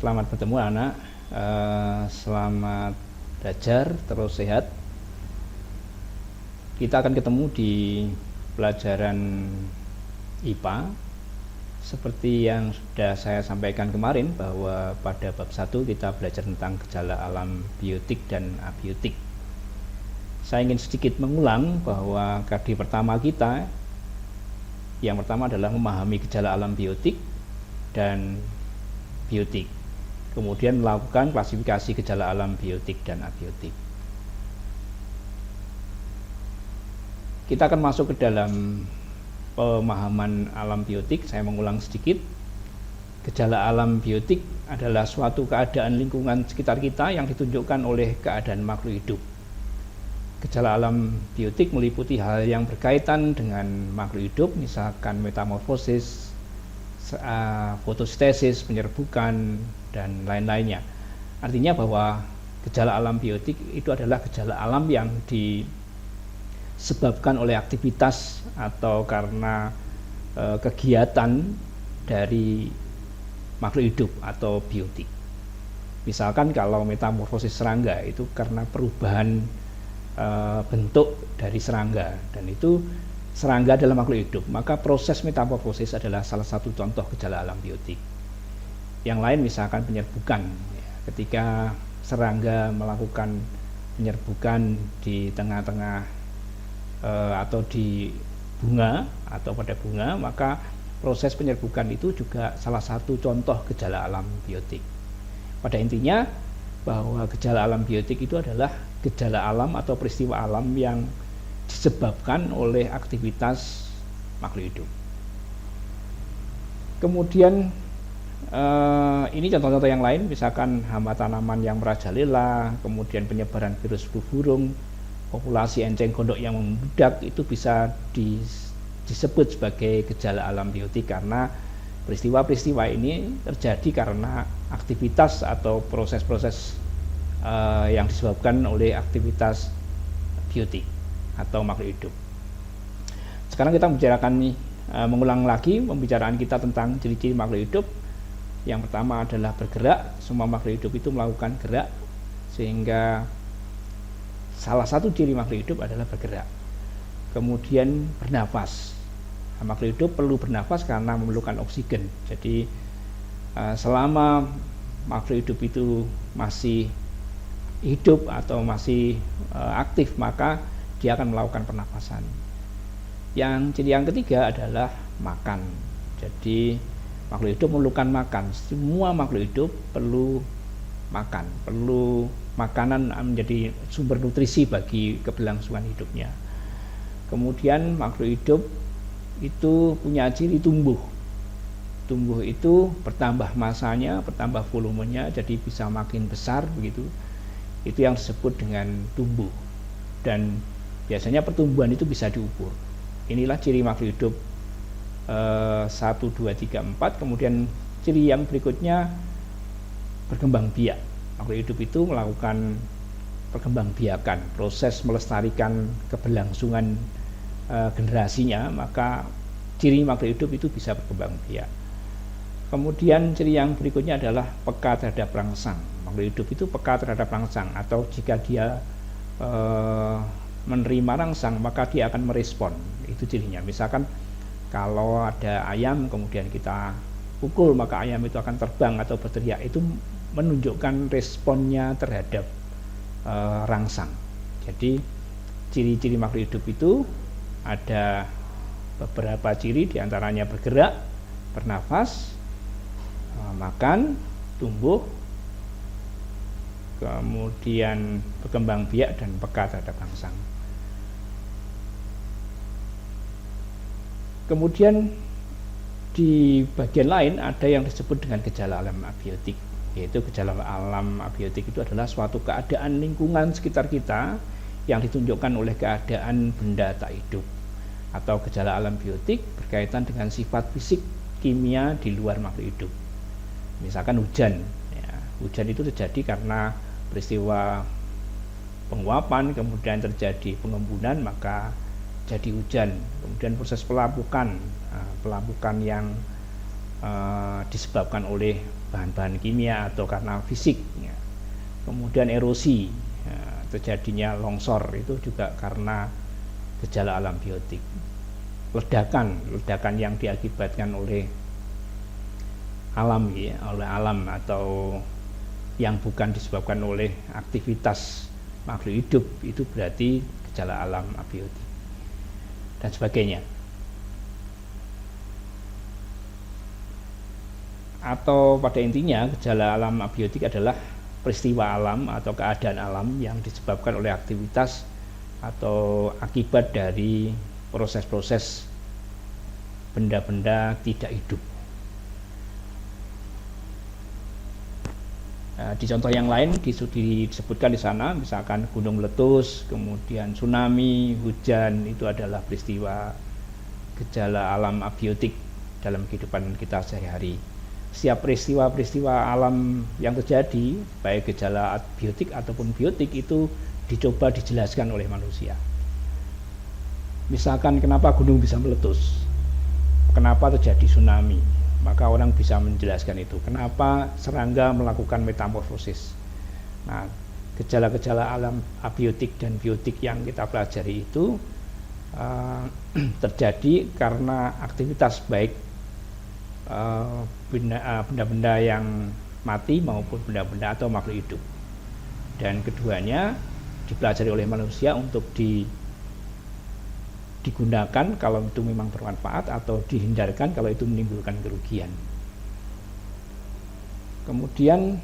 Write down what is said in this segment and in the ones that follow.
Selamat bertemu anak. Selamat belajar, terus sehat. Kita akan ketemu di pelajaran IPA. Seperti yang sudah saya sampaikan kemarin, bahwa pada bab 1 kita belajar tentang gejala alam biotik dan abiotik. Saya ingin sedikit mengulang bahwa KD pertama kita, yang pertama adalah memahami gejala alam biotik dan biotik. Kemudian melakukan klasifikasi gejala alam biotik dan abiotik. Kita akan masuk ke dalam pemahaman alam biotik. Saya mengulang sedikit. Gejala alam biotik adalah suatu keadaan lingkungan sekitar kita yang ditunjukkan oleh keadaan makhluk hidup. Gejala alam biotik meliputi hal yang berkaitan dengan makhluk hidup, misalkan metamorfosis, fotosintesis, penyerbukan, dan lain-lainnya. Artinya bahwa gejala alam biotik itu adalah gejala alam yang disebabkan oleh aktivitas atau karena kegiatan dari makhluk hidup atau biotik. Misalkan kalau metamorfosis serangga itu karena perubahan bentuk dari serangga, dan itu serangga adalah makhluk hidup, maka proses metamorfosis adalah salah satu contoh gejala alam biotik. Yang lain misalkan penyerbukan, ketika serangga melakukan penyerbukan di tengah-tengah atau di bunga atau pada bunga, maka proses penyerbukan itu juga salah satu contoh gejala alam biotik. Pada intinya bahwa gejala alam biotik itu adalah gejala alam atau peristiwa alam yang disebabkan oleh aktivitas makhluk hidup. Kemudian ini contoh-contoh yang lain, misalkan hama tanaman yang merajalela, kemudian penyebaran virus flu burung, populasi enceng gondok yang membludak, itu bisa disebut sebagai gejala alam biotik karena peristiwa-peristiwa ini terjadi karena aktivitas atau proses-proses yang disebabkan oleh aktivitas biotik atau makhluk hidup. Sekarang kita mengulang lagi pembicaraan kita tentang ciri-ciri makhluk hidup. Yang pertama adalah bergerak. Semua makhluk hidup itu melakukan gerak, sehingga salah satu ciri makhluk hidup adalah bergerak. Kemudian bernafas. Makhluk hidup perlu bernafas karena memerlukan oksigen. Jadi selama makhluk hidup itu masih hidup atau masih aktif, maka dia akan melakukan pernapasan. Yang ciri yang ketiga adalah makan. Jadi makhluk hidup memerlukan makan. Semua makhluk hidup perlu makan, perlu makanan menjadi sumber nutrisi bagi keberlangsungan hidupnya. Kemudian makhluk hidup itu punya ciri tumbuh. Tumbuh itu bertambah masanya, bertambah volumenya, jadi bisa makin besar begitu. Itu yang disebut dengan tumbuh. Dan biasanya pertumbuhan itu bisa diukur. Inilah ciri makhluk hidup 1, 2, 3, 4. Kemudian ciri yang berikutnya berkembang biak. Makhluk hidup itu melakukan perkembangbiakan, proses melestarikan keberlangsungan generasinya, maka ciri makhluk hidup itu bisa berkembang biak. Kemudian ciri yang berikutnya adalah peka terhadap rangsang. Makhluk hidup itu peka terhadap rangsang, atau jika dia menerima rangsang maka dia akan merespon. Itu cirinya. Misalkan kalau ada ayam kemudian kita pukul, maka ayam itu akan terbang atau berteriak. Itu menunjukkan responnya terhadap rangsang. Jadi ciri-ciri makhluk hidup itu ada beberapa ciri, diantaranya bergerak, bernafas, makan, tumbuh, kemudian berkembang biak, dan peka terhadap rangsang. Kemudian di bagian lain ada yang disebut dengan gejala alam abiotik, yaitu gejala alam abiotik itu adalah suatu keadaan lingkungan sekitar kita yang ditunjukkan oleh keadaan benda tak hidup. Atau gejala alam biotik berkaitan dengan sifat fisik kimia di luar makhluk hidup. Misalkan hujan, hujan itu terjadi karena peristiwa penguapan, kemudian terjadi pengembunan, maka jadi hujan. Kemudian proses pelapukan yang disebabkan oleh bahan-bahan kimia atau karena fisik. Kemudian erosi, terjadinya longsor itu juga karena gejala alam biotik. Ledakan yang diakibatkan oleh alam, oleh alam atau yang bukan disebabkan oleh aktivitas makhluk hidup, itu berarti gejala alam abiotik dan sebagainya. Atau pada intinya gejala alam abiotik adalah peristiwa alam atau keadaan alam yang disebabkan oleh aktivitas atau akibat dari proses-proses benda-benda tidak hidup. Di contoh yang lain disebutkan di sana, misalkan gunung meletus, kemudian tsunami, hujan, itu adalah peristiwa gejala alam abiotik dalam kehidupan kita sehari-hari. Setiap peristiwa alam yang terjadi, baik gejala abiotik ataupun biotik, itu dicoba dijelaskan oleh manusia. Misalkan kenapa gunung bisa meletus, kenapa terjadi tsunami, maka orang bisa menjelaskan itu. Kenapa serangga melakukan metamorfosis. Nah, gejala-gejala alam abiotik dan biotik yang kita pelajari itu terjadi karena aktivitas baik benda-benda yang mati maupun benda-benda atau makhluk hidup. Dan keduanya dipelajari oleh manusia untuk digunakan kalau itu memang bermanfaat atau dihindarkan kalau itu menimbulkan kerugian. Kemudian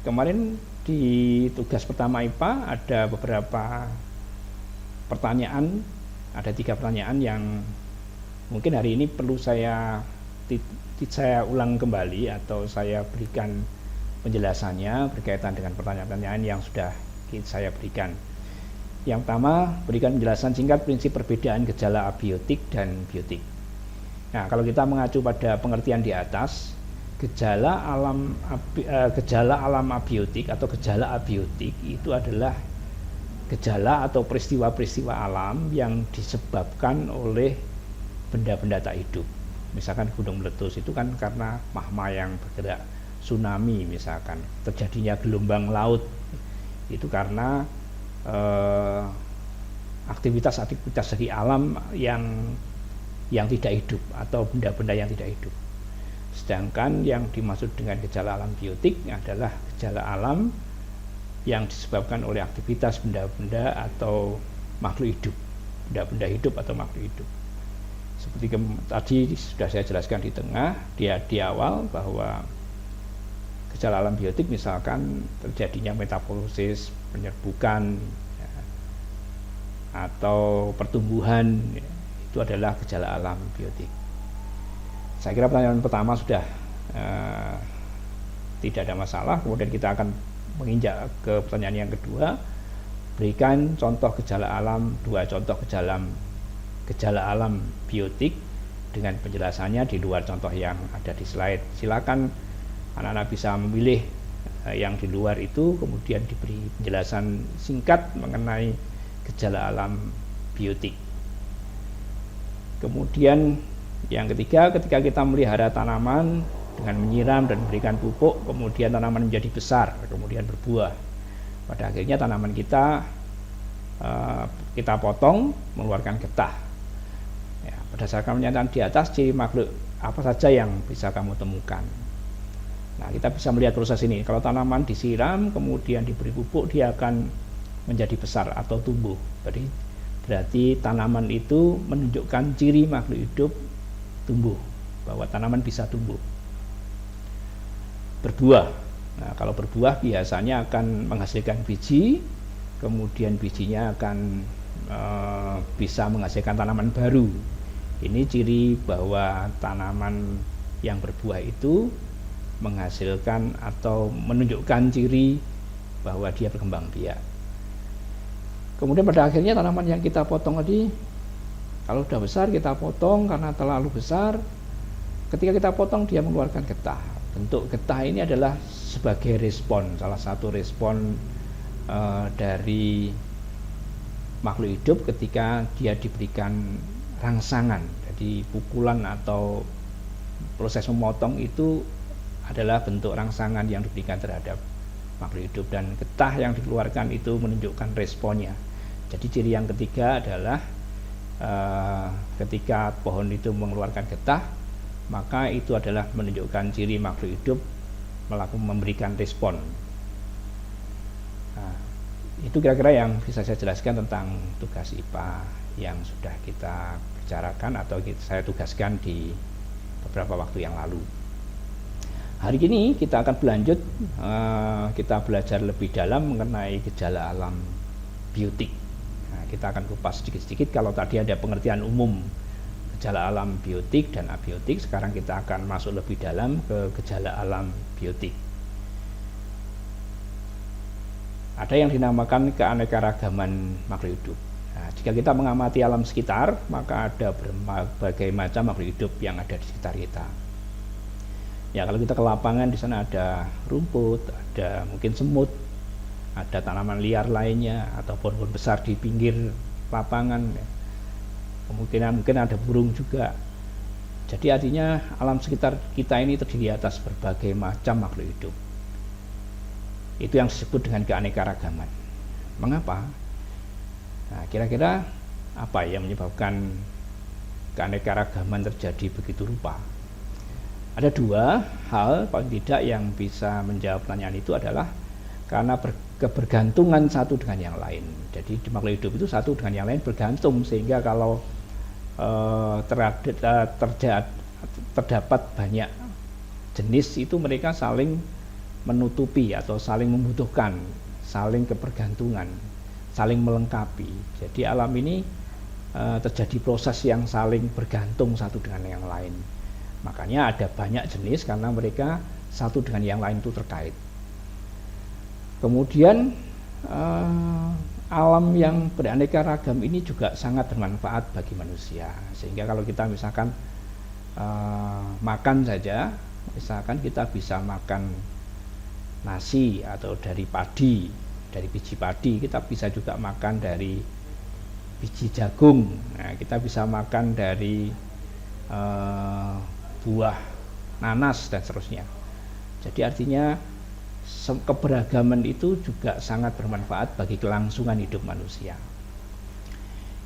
kemarin di tugas pertama IPA ada beberapa pertanyaan, ada 3 pertanyaan yang mungkin hari ini perlu saya ulang kembali atau saya berikan penjelasannya berkaitan dengan pertanyaan-pertanyaan yang sudah saya berikan. Yang pertama, berikan penjelasan singkat prinsip perbedaan gejala abiotik dan biotik. Nah, kalau kita mengacu pada pengertian di atas, gejala alam abiotik atau gejala abiotik itu adalah gejala atau peristiwa-peristiwa alam yang disebabkan oleh benda-benda tak hidup. Misalkan gunung meletus itu kan karena magma yang bergerak, tsunami misalkan, terjadinya gelombang laut itu karena aktivitas-aktivitas dari alam yang tidak hidup atau benda-benda yang tidak hidup. Sedangkan yang dimaksud dengan gejala alam biotik adalah gejala alam yang disebabkan oleh aktivitas benda-benda atau makhluk hidup, benda-benda hidup atau makhluk hidup. Seperti tadi sudah saya jelaskan di awal bahwa gejala alam biotik misalkan terjadinya metamorfosis, penyerbukan atau pertumbuhan, itu adalah gejala alam biotik. Saya kira pertanyaan pertama sudah tidak ada masalah. Kemudian kita akan menginjak ke pertanyaan yang kedua. Berikan contoh gejala alam, 2 contoh gejala alam biotik dengan penjelasannya di luar contoh yang ada di slide. Silakan anak-anak bisa memilih yang di luar itu, kemudian diberi penjelasan singkat mengenai gejala alam biotik. Kemudian yang ketiga, ketika kita melihara tanaman dengan menyiram dan memberikan pupuk, kemudian tanaman menjadi besar, kemudian berbuah. Pada akhirnya tanaman kita potong, mengeluarkan getah. Ya, berdasarkan pernyataan di atas, ciri makhluk apa saja yang bisa kamu temukan? Nah, kita bisa melihat proses ini. Kalau tanaman disiram, kemudian diberi pupuk, dia akan menjadi besar atau tumbuh. Berarti tanaman itu menunjukkan ciri makhluk hidup tumbuh, bahwa tanaman bisa tumbuh. Berbuah. Nah, kalau berbuah biasanya akan menghasilkan biji, kemudian bijinya akan bisa menghasilkan tanaman baru. Ini ciri bahwa tanaman yang berbuah itu menghasilkan atau menunjukkan ciri bahwa dia berkembang biak. Kemudian pada akhirnya tanaman yang kita potong tadi, kalau sudah besar kita potong karena terlalu besar. Ketika kita potong dia mengeluarkan getah. Bentuk getah ini adalah sebagai respon, salah satu respon dari makhluk hidup ketika dia diberikan rangsangan. Jadi pukulan atau proses memotong itu adalah bentuk rangsangan yang diberikan terhadap makhluk hidup, dan getah yang dikeluarkan itu menunjukkan responnya. Jadi ciri yang ketiga adalah ketika pohon itu mengeluarkan getah, maka itu adalah menunjukkan ciri makhluk hidup memberikan respon. Nah, itu kira-kira yang bisa saya jelaskan tentang tugas IPA yang sudah kita bicarakan atau saya tugaskan di beberapa waktu yang lalu. Hari ini kita akan berlanjut, kita belajar lebih dalam mengenai gejala alam biotik. Nah, kita akan kupas sedikit-sedikit. Kalau tadi ada pengertian umum gejala alam biotik dan abiotik, sekarang kita akan masuk lebih dalam ke gejala alam biotik. Ada yang dinamakan keanekaragaman makhluk hidup. Nah, jika kita mengamati alam sekitar, maka ada berbagai macam makhluk hidup yang ada di sekitar kita. Ya, kalau kita ke lapangan, di sana ada rumput, ada mungkin semut, ada tanaman liar lainnya, atau pohon-pohon besar di pinggir lapangan. Kemungkinan mungkin ada burung juga. Jadi artinya alam sekitar kita ini terdiri atas berbagai macam makhluk hidup. Itu yang disebut dengan keanekaragaman. Mengapa? Nah, kira-kira apa yang menyebabkan keanekaragaman terjadi begitu rupa? Ada dua hal paling tidak yang bisa menjawab pertanyaan itu, adalah karena kebergantungan satu dengan yang lain. Jadi di makhluk hidup itu satu dengan yang lain bergantung, sehingga kalau terdapat banyak jenis itu mereka saling menutupi atau saling membutuhkan, saling kebergantungan, saling melengkapi. Jadi alam ini terjadi proses yang saling bergantung satu dengan yang lain. Makanya ada banyak jenis karena mereka satu dengan yang lain itu terkait. Kemudian alam yang beraneka ragam ini juga sangat bermanfaat bagi manusia, sehingga kalau kita misalkan makan saja, misalkan kita bisa makan nasi atau dari padi, dari biji padi, kita bisa juga makan dari biji jagung. Nah, kita bisa makan dari buah nanas dan seterusnya. Jadi artinya keberagaman itu juga sangat bermanfaat bagi kelangsungan hidup manusia.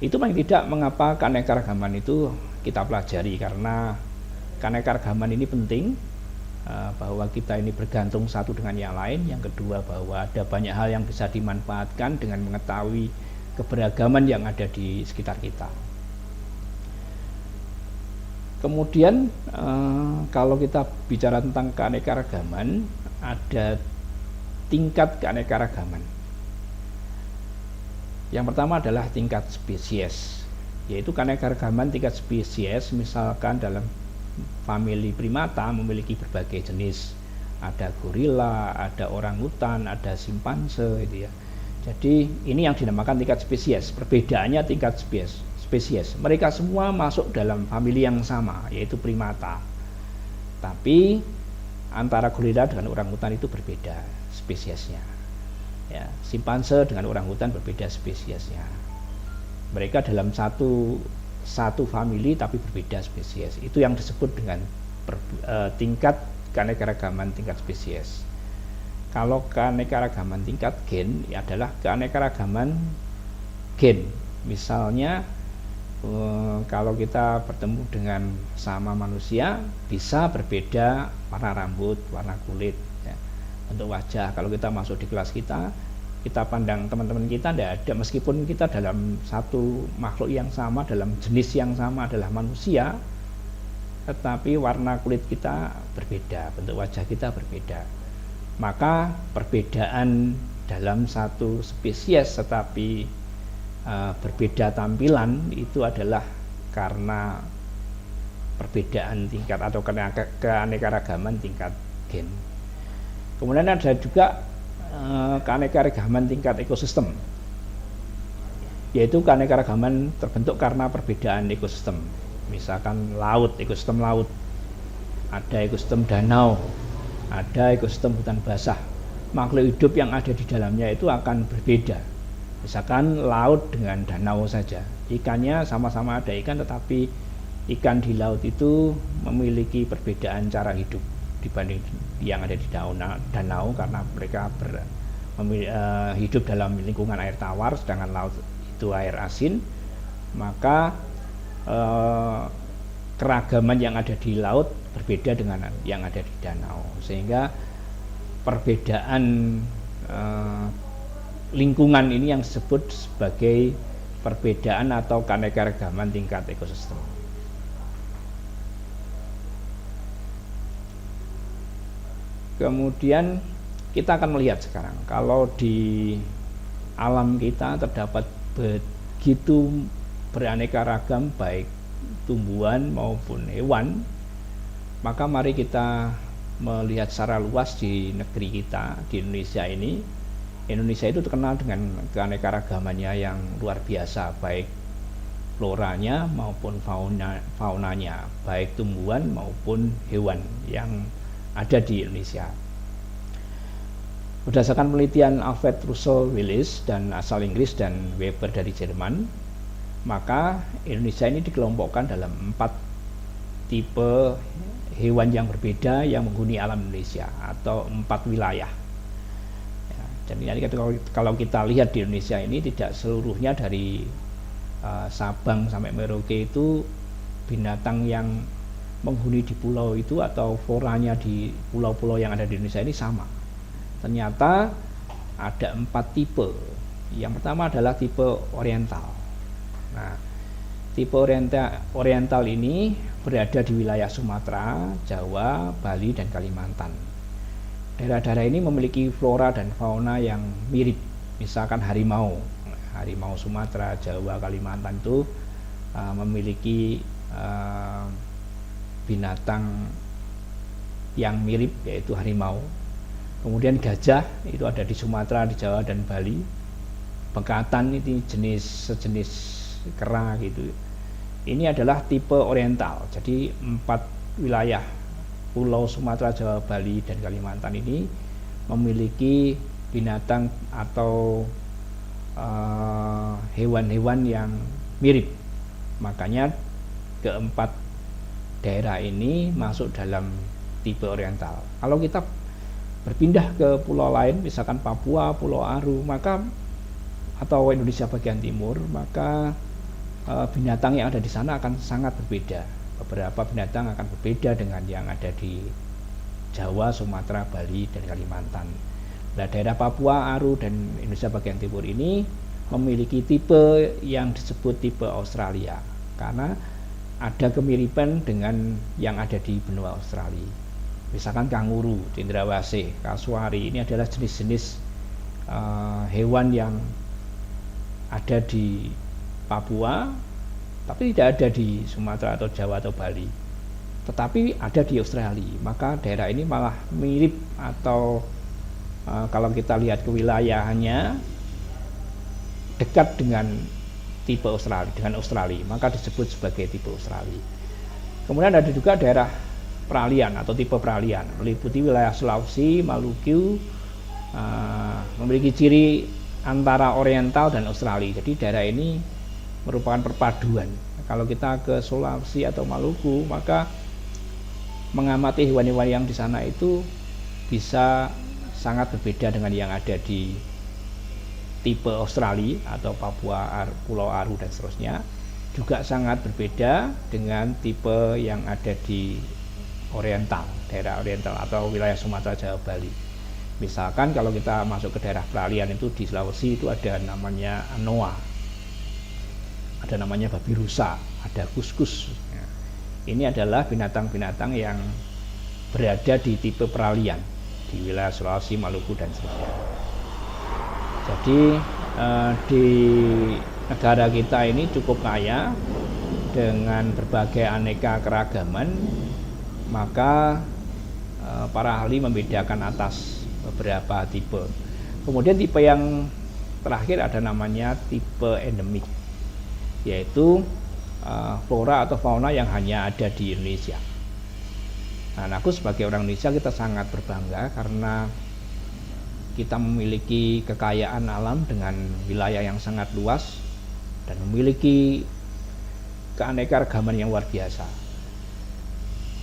Itu paling tidak mengapa keanekaragaman itu kita pelajari, karena keanekaragaman ini penting, bahwa kita ini bergantung satu dengan yang lain. Yang kedua, bahwa ada banyak hal yang bisa dimanfaatkan dengan mengetahui keberagaman yang ada di sekitar kita. Kemudian kalau kita bicara tentang keanekaragaman, ada tingkat keanekaragaman. Yang pertama adalah tingkat spesies, yaitu keanekaragaman tingkat spesies. Misalkan dalam famili primata memiliki berbagai jenis, ada gorila, ada orangutan, ada simpanse, gitu ya. Jadi ini yang dinamakan tingkat spesies. Perbedaannya tingkat spesies. Mereka semua masuk dalam famili yang sama, yaitu primata. Tapi antara gorila dengan orangutan itu berbeda spesiesnya. Ya, simpanse dengan orangutan berbeda spesiesnya. Mereka dalam satu famili tapi berbeda spesies. Itu yang disebut dengan tingkat keanekaragaman tingkat spesies. Kalau keanekaragaman tingkat gen adalah keanekaragaman gen. Misalnya kalau kita bertemu dengan sama manusia, bisa berbeda warna rambut, warna kulit, ya, bentuk wajah. Kalau kita masuk di kelas kita pandang teman-teman kita, tidak ada, meskipun kita dalam satu makhluk yang sama, dalam jenis yang sama adalah manusia, tetapi warna kulit kita berbeda, bentuk wajah kita berbeda. Maka perbedaan dalam satu spesies tetapi berbeda tampilan itu adalah karena perbedaan tingkat atau keanekaragaman tingkat gen. Kemudian ada juga keanekaragaman tingkat ekosistem, yaitu keanekaragaman terbentuk karena perbedaan ekosistem. Misalkan laut, ekosistem laut, ada ekosistem danau, ada ekosistem hutan basah. Makhluk hidup yang ada di dalamnya itu akan berbeda. Misalkan laut dengan danau saja, ikannya sama-sama ada ikan, tetapi ikan di laut itu memiliki perbedaan cara hidup. dibanding yang ada di danau karena mereka hidup dalam lingkungan air tawar, sedangkan laut itu air asin. Maka keragaman yang ada di laut berbeda dengan yang ada di danau, sehingga perbedaan lingkungan ini yang disebut sebagai perbedaan atau keanekaragaman tingkat ekosistem. Kemudian kita akan melihat sekarang kalau di alam kita terdapat begitu beraneka ragam baik tumbuhan maupun hewan, maka mari kita melihat secara luas di negeri kita, di Indonesia ini. Indonesia itu terkenal dengan keanekaragamannya yang luar biasa, baik floranya maupun faunanya, baik tumbuhan maupun hewan yang ada di Indonesia. Berdasarkan penelitian Alfred Russel Wallace dan asal Inggris dan Weber dari Jerman, maka Indonesia ini dikelompokkan dalam 4 tipe hewan yang berbeda yang menghuni alam Indonesia atau 4 wilayah. Ya, dan ini kalau kita lihat di Indonesia ini tidak seluruhnya dari Sabang sampai Merauke itu binatang yang menghuni di pulau itu atau floranya di pulau-pulau yang ada di Indonesia ini sama. Ternyata ada 4 tipe. Yang pertama adalah tipe oriental. Nah, tipe oriental ini berada di wilayah Sumatera, Jawa, Bali, dan Kalimantan. Daerah-daerah ini memiliki flora dan fauna yang mirip. Misalkan harimau Sumatera, Jawa, Kalimantan itu memiliki binatang yang mirip, yaitu harimau. Kemudian gajah itu ada di Sumatera, di Jawa, dan Bali. Bekatan itu sejenis kera gitu. Ini adalah tipe oriental. Jadi 4 wilayah pulau Sumatera, Jawa, Bali, dan Kalimantan ini memiliki binatang atau hewan-hewan yang mirip. Makanya keempat daerah ini masuk dalam tipe oriental. Kalau kita berpindah ke pulau lain, misalkan Papua, Pulau Aru, atau Indonesia bagian timur, maka binatang yang ada di sana akan sangat berbeda. Beberapa binatang akan berbeda dengan yang ada di Jawa, Sumatera, Bali, dan Kalimantan. Nah, daerah Papua, Aru, dan Indonesia bagian timur ini memiliki tipe yang disebut tipe Australia karena ada kemiripan dengan yang ada di benua Australia. Misalkan kanguru, cendrawasih, kasuari, ini adalah jenis-jenis hewan yang ada di Papua, tapi tidak ada di Sumatera atau Jawa atau Bali, tetapi ada di Australia. Maka daerah ini malah mirip atau kalau kita lihat kewilayahannya dekat dengan tipe Australia, maka disebut sebagai tipe Australia. Kemudian ada juga daerah peralihan atau tipe peralihan, meliputi wilayah Sulawesi, Maluku, memiliki ciri antara oriental dan Australia. Jadi daerah ini merupakan perpaduan. Kalau kita ke Sulawesi atau Maluku, maka mengamati hewan-hewan yang di sana itu bisa sangat berbeda dengan yang ada di tipe Australia atau Papua, Pulau Aru, dan seterusnya. Juga sangat berbeda dengan tipe yang ada di oriental, daerah oriental atau wilayah Sumatera, Jawa, Bali. Misalkan kalau kita masuk ke daerah peralihan itu di Sulawesi itu ada namanya anoa, ada namanya babi rusa, ada kuskus. Ini adalah binatang-binatang yang berada di tipe peralihan di wilayah Sulawesi, Maluku, dan seterusnya. Jadi di negara kita ini cukup kaya dengan berbagai aneka keragaman, maka para ahli membedakan atas beberapa tipe. Kemudian tipe yang terakhir ada namanya tipe endemik, yaitu flora atau fauna yang hanya ada di Indonesia. Nah, aku sebagai orang Indonesia kita sangat berbangga karena kita memiliki kekayaan alam dengan wilayah yang sangat luas dan memiliki keanekaragaman yang luar biasa.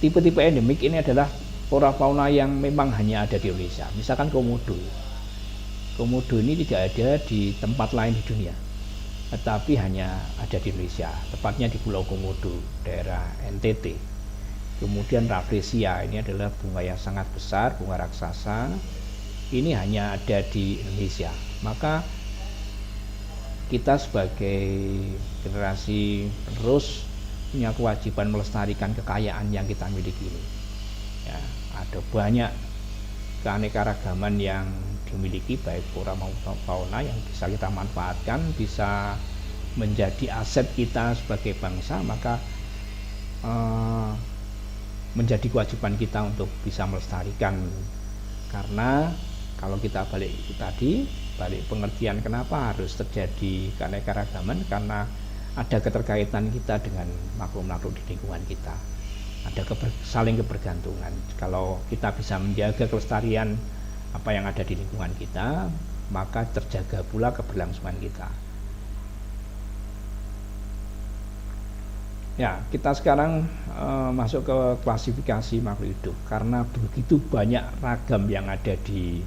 Tipe-tipe endemik ini adalah flora fauna yang memang hanya ada di Indonesia. Misalkan komodo. Komodo ini tidak ada di tempat lain di dunia, tetapi hanya ada di Indonesia, tepatnya di Pulau Komodo, daerah NTT. Kemudian Rafflesia, ini adalah bunga yang sangat besar, bunga raksasa. Ini hanya ada di Indonesia. Maka kita sebagai generasi penerus punya kewajiban melestarikan kekayaan yang kita miliki ini. Ya, ada banyak keanekaragaman yang dimiliki, baik flora maupun fauna, yang bisa kita manfaatkan, bisa menjadi aset kita sebagai bangsa. Maka menjadi kewajiban kita untuk bisa melestarikan, karena kalau kita balik pengertian kenapa harus terjadi keanekaragaman, karena ada keterkaitan kita dengan makhluk-makhluk di lingkungan kita, ada saling kebergantungan. Kalau kita bisa menjaga kelestarian apa yang ada di lingkungan kita, maka terjaga pula keberlangsungan kita. Ya, kita sekarang masuk ke klasifikasi makhluk hidup. Karena begitu banyak ragam yang ada di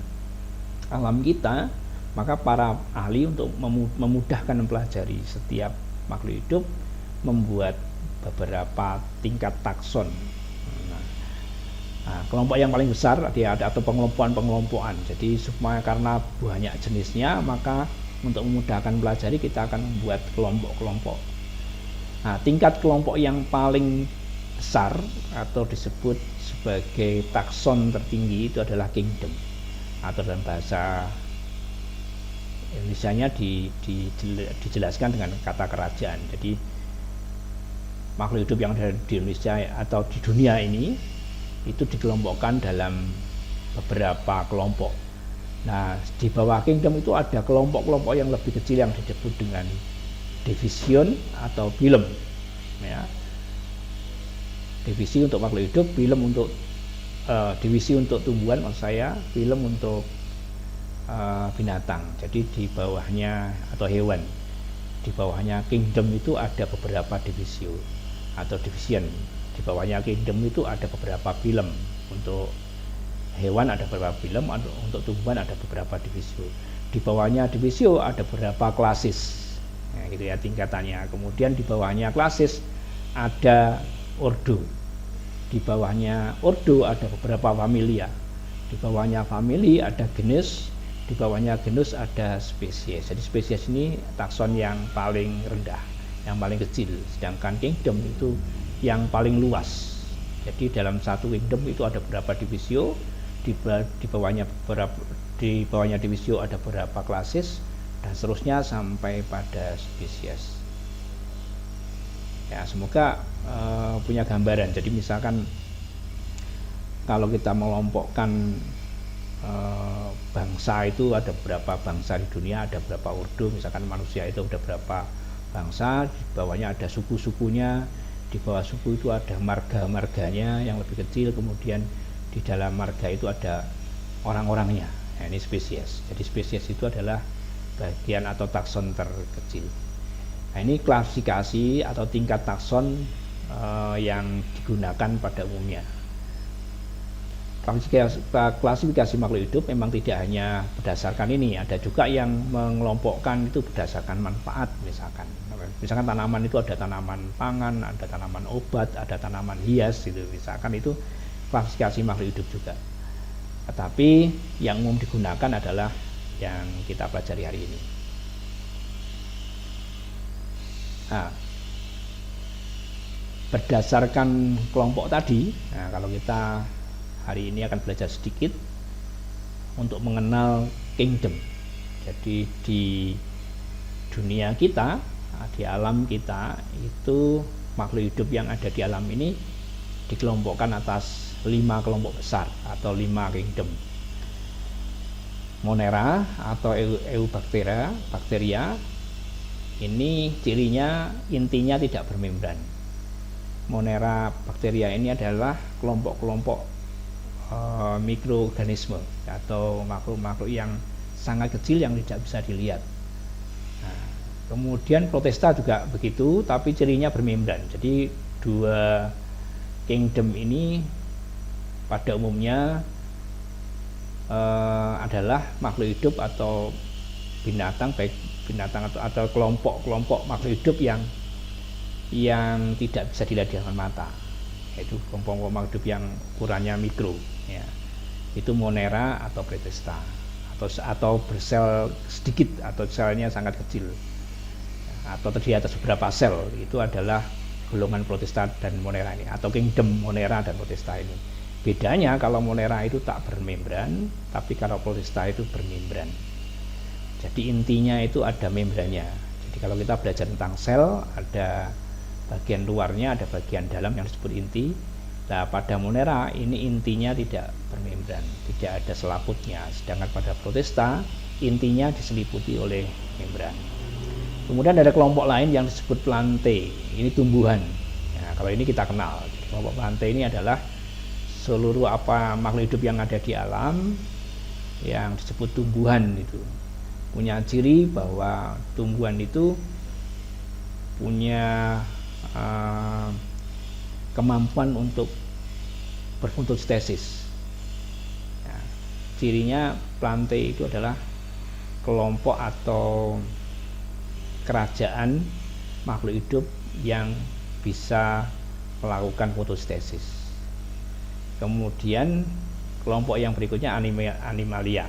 alam kita, maka para ahli untuk memudahkan mempelajari setiap makhluk hidup membuat beberapa tingkat takson. Nah, kelompok yang paling besar ada atau pengelompokan. Jadi supaya karena banyak jenisnya, maka untuk memudahkan pelajari kita akan membuat kelompok-kelompok. Nah, tingkat kelompok yang paling besar atau disebut sebagai takson tertinggi itu adalah kingdom, atau dalam bahasa Indonesianya dijelaskan dengan kata kerajaan. Jadi makhluk hidup yang ada di Indonesia atau di dunia ini itu dikelompokkan dalam beberapa kelompok. Nah, di bawah kingdom itu ada kelompok-kelompok yang lebih kecil yang disebut dengan division atau phylum. Ya. Divisi untuk makhluk hidup, phylum untuk divisi untuk tumbuhan, maksud saya, phylum untuk binatang. Jadi di bawahnya atau hewan, di bawahnya kingdom itu ada beberapa divisi atau division. Di bawahnya kingdom itu ada beberapa phylum. Untuk hewan ada beberapa phylum, untuk tumbuhan ada beberapa divisi. Di bawahnya divisi ada beberapa klasis. Nah, gitu ya tingkatannya. Kemudian di bawahnya klasis ada ordo. Di bawahnya ordo ada beberapa familia. Di bawahnya famili ada genus. Di bawahnya genus ada spesies. Jadi spesies ini takson yang paling rendah, yang paling kecil. Sedangkan kingdom itu yang paling luas. Jadi dalam satu kingdom itu ada beberapa divisio, di bawahnya divisio ada beberapa klasis, dan seterusnya sampai pada spesies. Ya, semoga punya gambaran. Jadi misalkan kalau kita mengelompokkan bangsa itu ada berapa bangsa di dunia, ada berapa ordo. Misalkan manusia itu ada berapa bangsa, di bawahnya ada suku-sukunya, di bawah suku itu ada marga-marganya yang lebih kecil, kemudian di dalam marga itu ada orang-orangnya. Nah, ini spesies. Jadi spesies itu adalah bagian atau takson terkecil. Nah, ini klasifikasi atau tingkat takson yang digunakan pada umumnya. Klasifikasi makhluk hidup memang tidak hanya berdasarkan ini, ada juga yang mengelompokkan itu berdasarkan manfaat. Misalkan tanaman itu ada tanaman pangan, ada tanaman obat, ada tanaman hias gitu. Misalkan itu klasifikasi makhluk hidup juga. Tetapi yang umum digunakan adalah yang kita pelajari hari ini. Nah, berdasarkan kelompok tadi, nah kalau kita hari ini akan belajar sedikit untuk mengenal kingdom. Jadi di dunia kita, di alam kita itu makhluk hidup yang ada di alam ini dikelompokkan atas 5 kelompok besar atau 5 kingdom. Monera atau Eubacteria ini cirinya intinya tidak bermembran. Monera bakteria ini adalah kelompok-kelompok mikroorganisme atau makhluk-makhluk yang sangat kecil yang tidak bisa dilihat. Nah, kemudian Protista juga begitu, tapi cirinya bermembran. Jadi dua kingdom ini pada umumnya adalah makhluk hidup atau binatang, baik binatang atau kelompok makhluk hidup yang tidak bisa dilihat dengan mata, yaitu kelompok makhluk hidup yang ukurannya mikro, ya. Itu Monera atau Protista, atau bersel sedikit atau selnya sangat kecil, atau terdiri atas beberapa sel. Itu adalah golongan Protista dan Monera ini, atau kingdom Monera dan Protista ini. Bedanya kalau Monera itu tak bermembran, tapi kalau Protista itu bermembran. Jadi intinya itu ada membrannya. Jadi kalau kita belajar tentang sel, ada bagian luarnya, ada bagian dalam yang disebut inti. Nah, pada Monera ini intinya tidak bermembran, tidak ada selaputnya. Sedangkan pada Protista intinya diseliputi oleh membran. Kemudian ada kelompok lain yang disebut Plantae. Ini tumbuhan. Nah, kalau ini kita kenal. Jadi, kelompok Plantae ini adalah seluruh makhluk hidup yang ada di alam yang disebut tumbuhan. Itu punya ciri bahwa tumbuhan itu punya kemampuan untuk berfotosintesis. Ya, cirinya Plantae itu adalah kelompok atau kerajaan makhluk hidup yang bisa melakukan fotosintesis. Kemudian kelompok yang berikutnya animalia,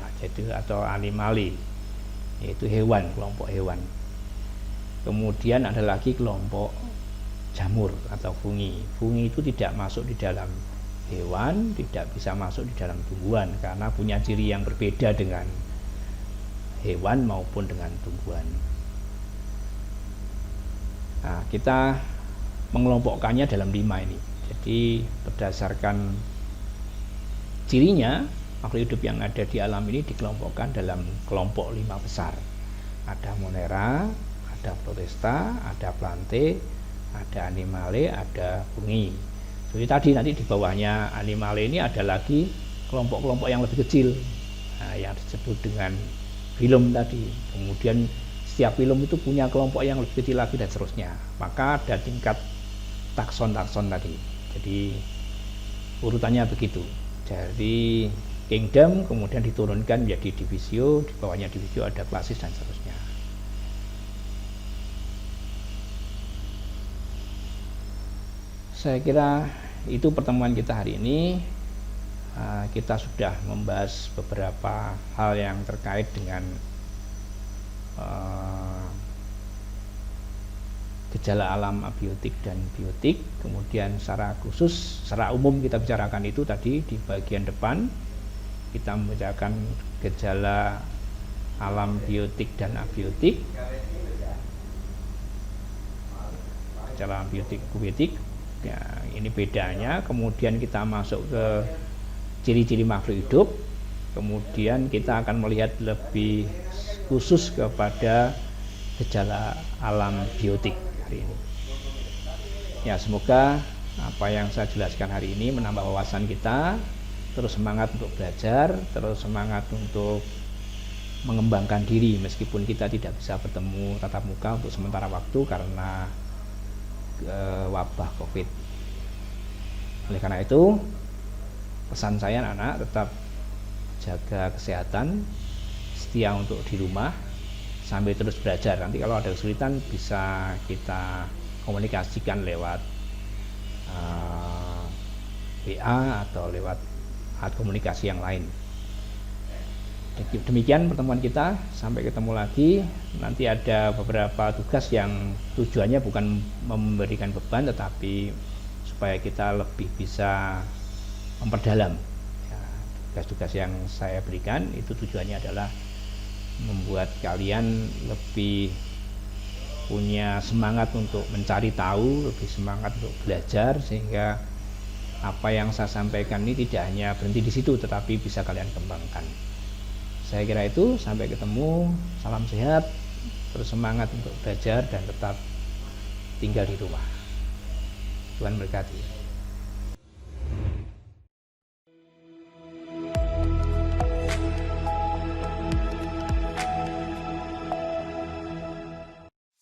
atau animali, yaitu hewan, kelompok hewan. Kemudian ada lagi kelompok jamur atau fungi. Fungi itu tidak masuk di dalam hewan, tidak bisa masuk di dalam tumbuhan karena punya ciri yang berbeda dengan hewan maupun dengan tumbuhan. Nah, kita mengelompokkannya dalam 5 ini. Jadi berdasarkan cirinya, makhluk hidup yang ada di alam ini dikelompokkan dalam kelompok 5 besar. Ada Monera, ada Protista, ada Plantae, ada Animale, ada fungi. Jadi tadi nanti di bawahnya Animale ini ada lagi kelompok-kelompok yang lebih kecil, nah, yang disebut dengan filum tadi. Kemudian setiap filum itu punya kelompok yang lebih kecil lagi dan seterusnya. Maka ada tingkat takson tadi. Jadi urutannya begitu. Dari kingdom kemudian diturunkan menjadi divisio, di bawahnya divisio ada klasis dan seterusnya. Saya kira itu pertemuan kita hari ini. Kita sudah membahas beberapa hal yang terkait dengan gejala alam abiotik dan biotik. Kemudian secara khusus, secara umum kita bicarakan itu tadi di bagian depan. Kita membicarakan gejala alam biotik dan abiotik, gejala biotik ya, ini bedanya. Kemudian kita masuk ke ciri-ciri makhluk hidup. Kemudian kita akan melihat lebih khusus kepada gejala alam biotik hari ini. Ya, semoga apa yang saya jelaskan hari ini menambah wawasan kita, terus semangat untuk belajar, terus semangat untuk mengembangkan diri meskipun kita tidak bisa bertemu tatap muka untuk sementara waktu karena wabah COVID. Oleh karena itu, pesan saya anak-anak tetap jaga kesehatan, setia untuk di rumah sambil terus belajar. Nanti kalau ada kesulitan bisa kita komunikasikan lewat WA atau lewat alat komunikasi yang lain. Demikian pertemuan kita, sampai ketemu lagi. Nanti ada beberapa tugas yang tujuannya bukan memberikan beban tetapi supaya kita lebih bisa memperdalam. Ya, tugas-tugas yang saya berikan itu tujuannya adalah membuat kalian lebih punya semangat untuk mencari tahu, lebih semangat untuk belajar, sehingga apa yang saya sampaikan ini tidak hanya berhenti di situ tetapi bisa kalian kembangkan. Saya kira itu, sampai ketemu, salam sehat, terus semangat untuk belajar dan tetap tinggal di rumah. Tuhan berkati.